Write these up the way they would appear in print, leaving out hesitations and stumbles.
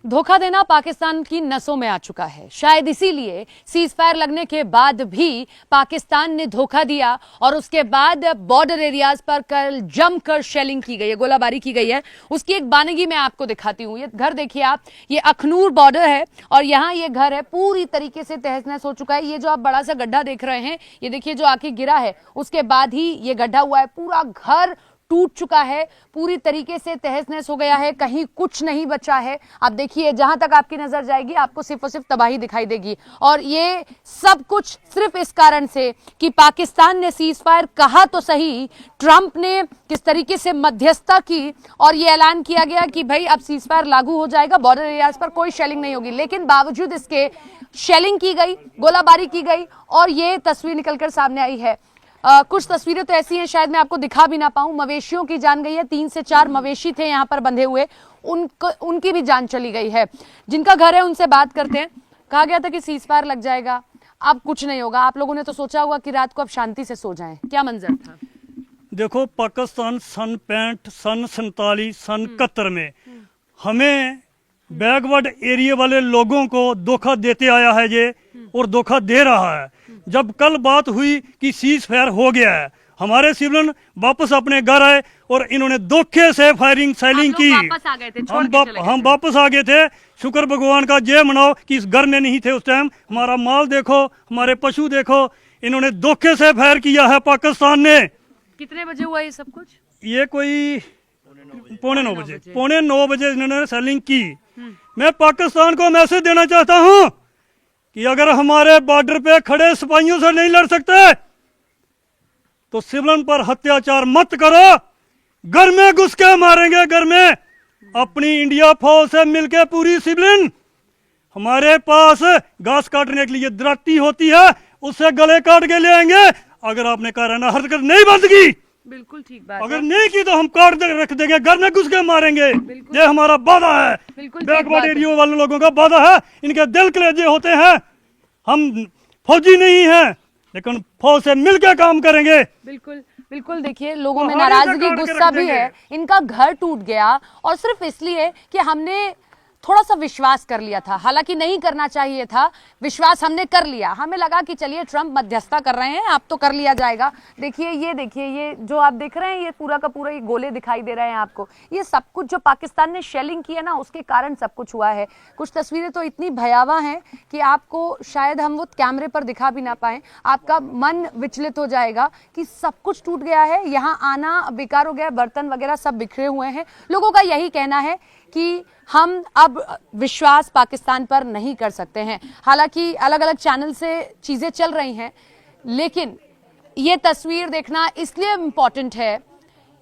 धोखा देना पाकिस्तान की नसों में आ चुका है। शायद इसीलिए सीज फायर लगने के बाद भी पाकिस्तान ने धोखा दिया और उसके बाद बॉर्डर एरियाज पर कल जमकर शेलिंग की गई है, गोलाबारी की गई है। उसकी एक बानगी मैं आपको दिखाती हूँ। ये घर देखिए आप, ये अखनूर बॉर्डर है और यहाँ ये घर है पूरी तरीके से तहस नहस हो चुका है। ये जो आप बड़ा सा गड्ढा देख रहे हैं, ये देखिए जो आके गिरा है उसके बाद ही ये गड्ढा हुआ है। पूरा घर टूट चुका है, पूरी तरीके से तहस नहस हो गया है, कहीं कुछ नहीं बचा है। आप देखिए जहां तक आपकी नजर जाएगी आपको सिर्फ और सिर्फ तबाही दिखाई देगी। और ये सब कुछ सिर्फ इस कारण से कि पाकिस्तान ने सीज फायर कहा तो सही, ट्रंप ने किस तरीके से मध्यस्थता की और ये ऐलान किया गया कि भाई अब सीज फायर लागू हो जाएगा, बॉर्डर एरियाज पर कोई शेलिंग नहीं होगी। लेकिन बावजूद इसके शेलिंग की गई, गोलाबारी की गई और ये तस्वीर निकलकर सामने आई है। कुछ तस्वीरें तो ऐसी हैं शायद मैं आपको दिखा भी ना पाऊं। मवेशियों की जान गई है, 3 से 4 मवेशी थे यहाँ पर बंधे हुए, उनकी भी जान चली गई है। जिनका घर है उनसे बात करते हैं। कहा गया था कि सीज फायर लग जाएगा, अब कुछ नहीं होगा। आप लोगों ने तो सोचा होगा कि रात को अब शांति से सो जाएं, क्या मंजर था? देखो, पाकिस्तान सन 65, सन 47, सन 71 में हमें बैकवर्ड एरिया वाले लोगों को धोखा देते आया है ये, और धोखा दे रहा है। जब कल बात हुई कि सीज फायर हो गया है, हमारे सिविलियन वापस अपने घर आए और इन्होंने धोखे से फायरिंग सेलिंग की। वापस आ गए थे, हम वापस आ गए थे। शुक्र भगवान का ये मनाओ कि इस घर में नहीं थे उस टाइम। हमारा माल देखो, हमारे पशु देखो, इन्होंने धोखे से फायर किया है पाकिस्तान ने। कितने बजे हुआ ये सब कुछ? ये कोई पौने 9 बजे इन्होंने सेलिंग की। मैं पाकिस्तान को मैसेज देना चाहता हूँ कि अगर हमारे बॉर्डर पे खड़े सिपाहियों से नहीं लड़ सकते तो सिविलियन पर अत्याचार मत करो। घर में घुस के मारेंगे, घर में अपनी इंडिया फौज से मिलके पूरी सिविलियन। हमारे पास घास काटने के लिए दराती होती है, उससे गले काट के ले आएंगे। अगर आपने काराना हरकत नहीं बंद की, बिल्कुल ठीक बात अगर नहीं की तो हम काट रख देंगे, घर में घुस के मारेंगे। ये हमारा वादा है, बैकवर्ड एरिया वाले लोगों का वादा है। इनके दिल कलेजे होते हैं। हम फौजी नहीं हैं लेकिन फौज से मिलकर काम करेंगे। बिल्कुल बिल्कुल। देखिए लोगों में नाराजगी, गुस्सा भी है। इनका घर टूट गया और सिर्फ इसलिए कि हमने थोड़ा सा विश्वास कर लिया था, हालांकि नहीं करना चाहिए था। विश्वास हमने कर लिया, हमें लगा कि चलिए ट्रंप मध्यस्थता कर रहे हैं, अब तो कर लिया जाएगा। देखिए ये जो आप देख रहे हैं, ये पूरा का पूरा ये गोले दिखाई दे रहे हैं आपको। ये सब कुछ जो पाकिस्तान ने शेलिंग की है ना, उसके कारण सब कुछ हुआ है। कुछ तस्वीरें तो इतनी भयावह हैं कि आपको शायद हम वो कैमरे पर दिखा भी ना पाए। आपका मन विचलित हो जाएगा कि सब कुछ टूट गया है, यहाँ आना बेकार हो गया, बर्तन वगैरह सब बिखरे हुए हैं। लोगों का यही कहना है कि हम अब विश्वास पाकिस्तान पर नहीं कर सकते हैं। हालांकि अलग अलग चैनल से चीजें चल रही हैं, लेकिन ये तस्वीर देखना इसलिए इम्पोर्टेंट है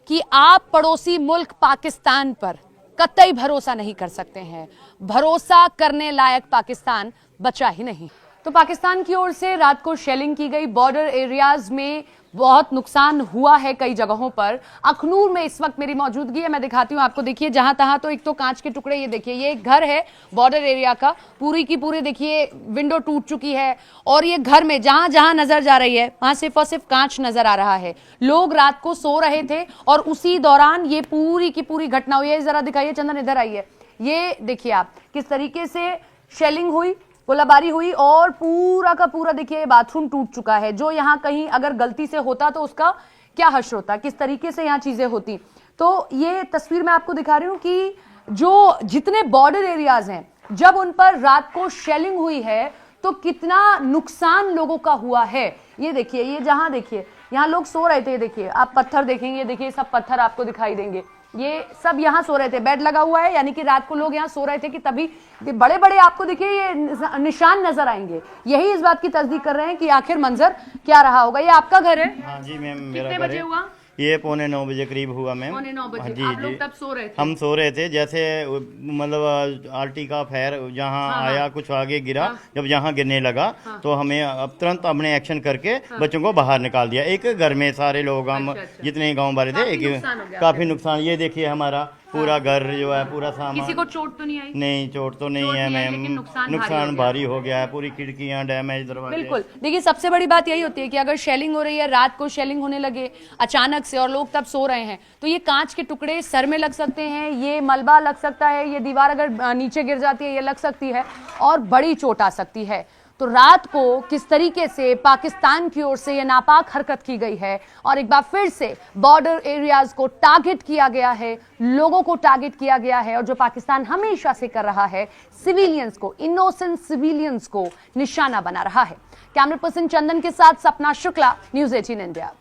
कि आप पड़ोसी मुल्क पाकिस्तान पर कतई भरोसा नहीं कर सकते हैं। भरोसा करने लायक पाकिस्तान बचा ही नहीं। तो पाकिस्तान की ओर से रात को शेलिंग की गई, बॉर्डर एरियाज में बहुत नुकसान हुआ है कई जगहों पर। अखनूर में इस वक्त मेरी मौजूदगी है, मैं दिखाती हूँ आपको। देखिए जहां तहां तो एक तो कांच के टुकड़े, ये देखिए ये एक घर है बॉर्डर एरिया का, पूरी की पूरी देखिए विंडो टूट चुकी है। और ये घर में जहां जहां नजर जा रही है वहां सिर्फ और सिर्फ कांच नजर आ रहा है। लोग रात को सो रहे थे और उसी दौरान ये पूरी की पूरी घटना हुई है। जरा दिखाइए चंदन, इधर आइए। ये देखिए आप किस तरीके से शेलिंग हुई, गोलाबारी हुई और पूरा का पूरा देखिए बाथरूम टूट चुका है। जो यहाँ कहीं अगर गलती से होता तो उसका क्या हश्र होता, किस तरीके से यहाँ चीजें होती। तो ये तस्वीर मैं आपको दिखा रही हूँ कि जो जितने बॉर्डर एरियाज हैं, जब उन पर रात को शेलिंग हुई है तो कितना नुकसान लोगों का हुआ है। ये देखिए, ये जहां देखिए यहाँ लोग सो रहे थे, देखिए आप पत्थर देखेंगे, देखिए सब पत्थर आपको दिखाई देंगे। ये सब यहाँ सो रहे थे, बेड लगा हुआ है, यानी कि रात को लोग यहाँ सो रहे थे कि तभी बड़े बड़े आपको देखिए ये निशान नजर आएंगे। यही इस बात की तस्दीक कर रहे हैं कि आखिर मंजर क्या रहा होगा। ये आपका घर है? हाँ जी मैम, कितने बजे हुआ? ये पौने 9 बजे करीब हुआ मैम। पौने 9 बजे। जी आप लोग तब सो रहे थे? हम सो रहे थे। जैसे मतलब आर्टी का फायर जहाँ आया, कुछ आगे गिरा, जब यहाँ गिरने लगा तो हमें अब तुरंत अपने एक्शन करके बच्चों को बाहर निकाल दिया। एक घर में सारे लोग हम जितने गाँव वाले थे, एक काफी नुकसान। ये देखिए हमारा पूरा घर जो है, पूरा किसी सामान। को चोट तो नहीं आई? नहीं, चोट तो नहीं है मैम, लेकिन नुकसान नुकसान भारी हो गया है, पूरी खिड़कियां डैमेज, दरवाजे। बिल्कुल। देखिए, सबसे बड़ी बात यही होती है कि अगर शेलिंग हो रही है, रात को शेलिंग होने लगे अचानक से और लोग तब सो रहे हैं, तो ये कांच के टुकड़े सर में लग सकते हैं, ये मलबा लग सकता है, ये दीवार अगर नीचे गिर जाती है ये लग सकती है और बड़ी चोट आ सकती है। तो रात को किस तरीके से पाकिस्तान की ओर से ये नापाक हरकत की गई है और एक बार फिर से बॉर्डर एरियाज को टारगेट किया गया है, लोगों को टारगेट किया गया है, और जो पाकिस्तान हमेशा से कर रहा है, सिविलियंस को, इनोसेंट सिविलियंस को निशाना बना रहा है। कैमरा पर्सन चंदन के साथ सपना शुक्ला, न्यूज़ 18 इंडिया।